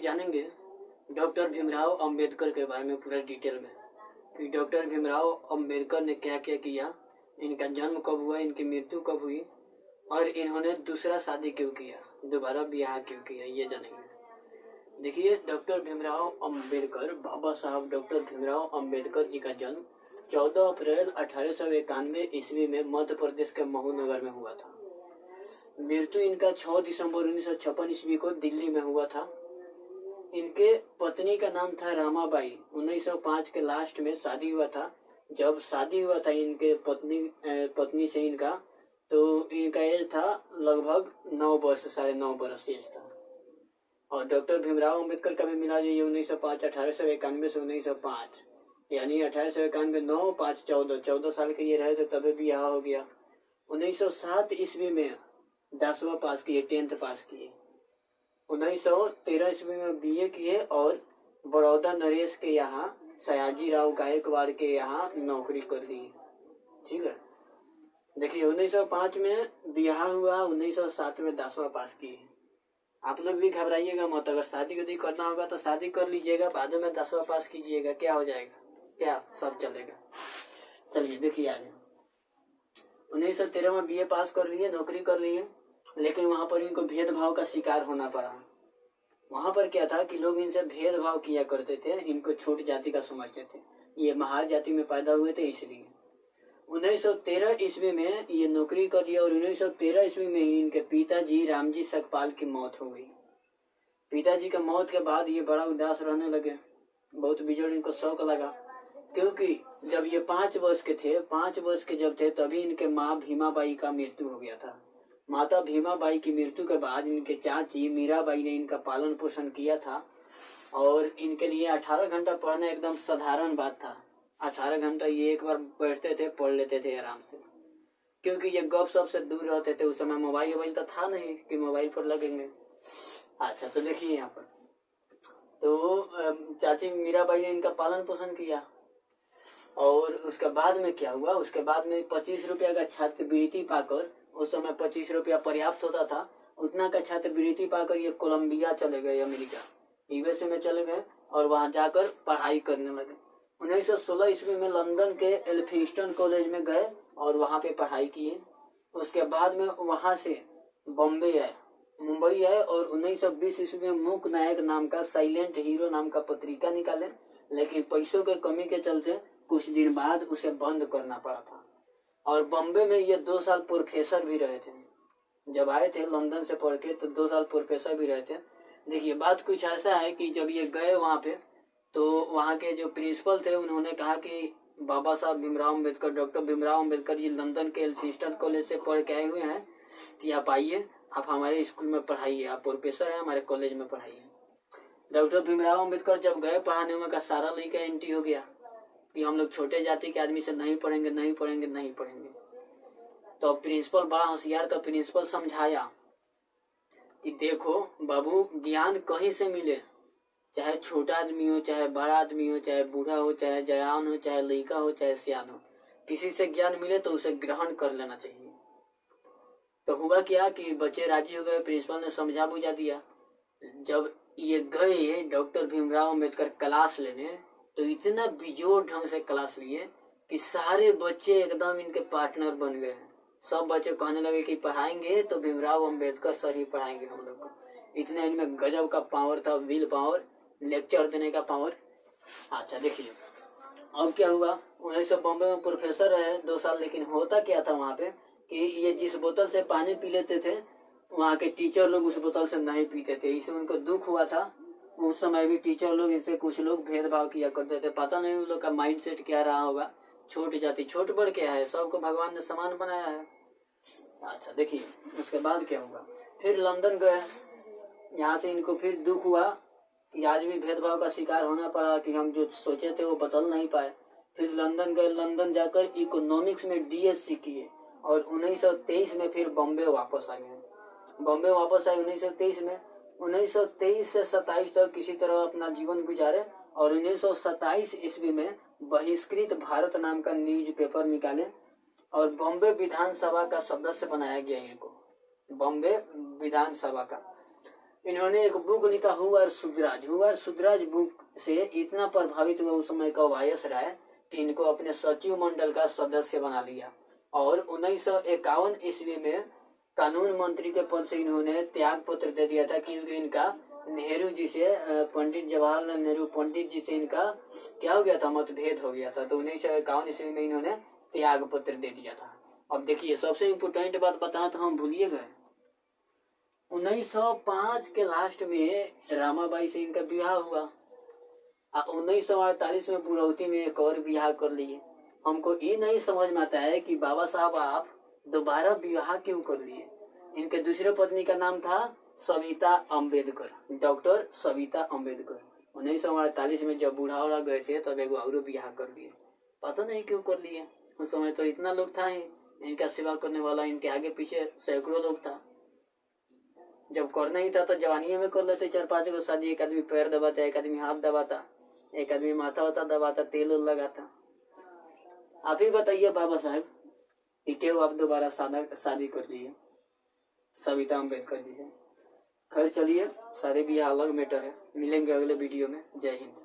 जानेंगे डॉक्टर भीमराव अंबेडकर के बारे में पूरा डिटेल में कि डॉक्टर भीमराव अंबेडकर ने क्या क्या किया, इनका जन्म कब हुआ, इनकी मृत्यु कब हुई और इन्होंने दूसरा शादी क्यों किया, दोबारा ब्याह क्यों किया, ये जानेंगे। देखिए, डॉक्टर भीमराव अंबेडकर, बाबा साहब डॉक्टर भीमराव अंबेडकर जी का जन्म 14 अप्रैल 1891 ईस्वी में मध्य प्रदेश के महू नगर में हुआ था। मृत्यु इनका 6 दिसंबर 1956 ईस्वी को दिल्ली में हुआ था। इनके पत्नी का नाम था रामाबाई। 1905 के लास्ट में शादी हुआ था। जब शादी हुआ था इनके पत्नी से इनका, तो इनका एज था लगभग 9 वर्ष, 9.5 वर्ष एज था। और डॉक्टर भीमराव अंबेडकर का भी मिला जी 1905, 1891 से 1905, यानी 1891 9, 5, 14 साल के ये रहे थे, तभी ब्याह हो गया। 1907 ईस्वी में 10वां पास किए, 10th पास किए। 1913 ईस्वी में बीए किए और बड़ौदा नरेश के यहाँ सयाजी राव गायकवाड़ के यहाँ नौकरी कर ली। ठीक है, देखिए 1905 में ब्याह हुआ, 1907 में 10वां पास किए। आप लोग भी घबराइएगा मत, अगर शादी यदि करना होगा तो शादी कर लीजिएगा, बाद में 10वां पास कीजिएगा, क्या हो जाएगा, क्या सब चलेगा। चलिए देखिए आगे। 1913 में बीए पास कर लिए, नौकरी कर लिए, लेकिन वहां पर इनको भेदभाव का शिकार होना पड़ा। वहां पर क्या था कि लोग इनसे भेदभाव किया करते थे, इनको छोट जाति का समझते थे, ये महार जाति में पैदा हुए थे इसलिए। 1913 ईस्वी में ये नौकरी कर लिया और 1913 ईस्वी में ही इनके पिताजी रामजी सकपाल की मौत हो गई। पिताजी के मौत के बाद ये बड़ा उदास रहने लगे, बहुत बिजोड़ इनको शौक लगा, क्योंकि जब ये 5 वर्ष के थे, 5 वर्ष के जब थे तभी इनके माँ भीमाबाई का मृत्यु हो गया था। माता भीमाबाई की मृत्यु के बाद इनके चाची मीराबाई ने इनका पालन पोषण किया था और इनके लिए 18 घंटा पढ़ना एकदम साधारण बात था। 18 घंटा ये एक बार बैठते थे, पढ़ लेते थे आराम से, क्योंकि ये गप सप से दूर रहते थे। उस समय मोबाइल तो था नहीं कि मोबाइल पर लगेंगे। अच्छा, तो देखिए यहाँ पर तो चाची मीराबाई ने इनका पालन पोषण किया और उसके बाद में क्या हुआ, उसके बाद में 25 रुपया का छात्रवृत्ति पाकर, उस समय 25 रुपया पर्याप्त होता था, उतना का छात्रवृत्ति पाकर ये कोलंबिया चले गए, अमेरिका यूएसए में चले गए और वहां जाकर पढ़ाई करने लगे। 1916 ईस्वी में लंदन के एल्फिंस्टन कॉलेज में गए और वहां पे पढ़ाई किए। उसके बाद में वहां से मुंबई आए और 1920 ईस्वी में मूक नायक नाम का साइलेंट हीरो नाम का पत्रिका निकाले, लेकिन पैसों के कमी के चलते कुछ दिन बाद उसे बंद करना पड़ा था। और बॉम्बे में ये 2 साल प्रोफेसर भी रहे थे। जब आए थे लंदन से पढ़ के तो 2 साल प्रोफेसर भी रहे थे। देखिए, बात कुछ ऐसा है कि जब ये गए वहाँ पे, तो वहाँ के जो प्रिंसिपल थे उन्होंने कहा कि बाबा साहब भीमराव अम्बेडकर, डॉक्टर भीमराव अम्बेडकर जी लंदन के एल्फिंस्टन कॉलेज से पढ़ के आए हुए हैं कि आप आइए, आप हमारे स्कूल में पढ़ाइए, आप प्रोफेसर हैं, हमारे कॉलेज में पढ़ाइए। डॉक्टर भीमराव अम्बेडकर जब गए पढ़ाने में, का सारा लड़का एंटी हो गया कि हम लोग छोटे जाति के आदमी से नहीं पढ़ेंगे। तो प्रिंसिपल बड़ा होशियार था, प्रिंसिपल समझाया कि देखो बाबू, ज्ञान कहीं से मिले, चाहे छोटा आदमी हो, चाहे बड़ा आदमी हो, चाहे बूढ़ा हो, चाहे जवान हो, चाहे लड़का हो, चाहे सियान हो, किसी से ज्ञान मिले तो उसे ग्रहण कर लेना चाहिए। तो हुआ क्या कि बच्चे राजी हो गए, प्रिंसिपल ने समझा बुझा दिया। जब ये गए डॉक्टर भीमराव अम्बेडकर क्लास लेने, तो इतना बिजोड़ ढंग से क्लास लिए कि सारे बच्चे एकदम इनके पार्टनर बन गए। सब बच्चे कहने लगे कि पढ़ाएंगे तो भीमराव अम्बेडकर सर ही पढ़ाएंगे हम लोग को। इतना इनमें गजब का पावर था, विल पावर, लेक्चर देने का पावर। अच्छा देखिए, अब क्या हुआ, उन्हीं सब बॉम्बे में प्रोफेसर रहे 2 साल, लेकिन होता क्या था वहाँ पे कि ये जिस बोतल से पानी पी लेते थे, वहाँ के टीचर लोग उस बोतल से नहीं पीते थे। इससे उनको दुख हुआ था। उस समय भी टीचर लोग इससे कुछ लोग भेदभाव किया करते थे। पता नहीं उन लोग का माइंड सेट क्या रहा होगा। छोटी जाति छोट बड़ क्या है, सबको भगवान ने समान बनाया है। अच्छा देखिए, उसके बाद क्या हुआ, फिर लंदन गए। यहाँ से इनको फिर दुख हुआ कि आज भी भेदभाव का शिकार होना पड़ा, कि हम जो सोचे थे वो बदल नहीं पाए। फिर लंदन गए, लंदन जाकर इकोनॉमिक्स में डीएससी किए और 1923 में फिर बॉम्बे वापस आ गए। बॉम्बे वापस आए 1923 में। 1923 से 27 तक किसी तरह अपना जीवन गुजारे और 1927 ईस्वी में बहिष्कृत भारत नाम का न्यूज़पेपर निकाले और बॉम्बे विधानसभा का सदस्य बनाया गया इनको, बॉम्बे विधानसभा का। इन्होंने एक बुक लिखा हुआर सुधराज बुक से इतना प्रभावित हुआ उस समय का वायस राय कि इनको अपने सचिव मंडल का सदस्य बना लिया और 1951 ईस्वी में कानून मंत्री के पद से इन्होंने त्याग पत्र दे दिया था, क्योंकि इनका नेहरू जी से पंडित जवाहरलाल नेहरू पंडित जी से इनका क्या हो गया था, मतभेद हो गया था। तो 1951 ईस्वी में इन्होंने त्याग पत्र दे दिया था। अब देखिए सबसे इम्पोर्टेंट बात बताना तो हम भूलिए गए, 1905 के लास्ट में रामाबाई से इनका विवाह हुआ और 1948 में बुढ़ौती में एक और विवाह कर लिए। हमको ये नहीं समझ में आता है कि बाबा साहब आप दोबारा विवाह क्यों कर लिए। इनके दूसरे पत्नी का नाम था सविता अम्बेडकर, डॉक्टर सविता अम्बेडकर। 1948 में जब बूढ़ा गए थे तब एक और विवाह कर लिए, पता नहीं क्यों कर लिए। उस समय तो इतना लोग था ही, इनका सेवा करने वाला इनके आगे पीछे सैकड़ों लोग था। जब करना ही था तो जवानी में कर लेते 4-5 को शादी। एक आदमी पैर दबाता, एक आदमी हाथ दबाता, एक आदमी माथा वाथा दबाता, तेल लगाता। आप ही बताइए बाबा साहब कि क्यों आप दोबारा शादी कर लिए सविता अम्बेडकर जी से। खैर चलिए, शादी ब्याह अलग मैटर है, मिलेंगे अगले वीडियो में। जय हिंद।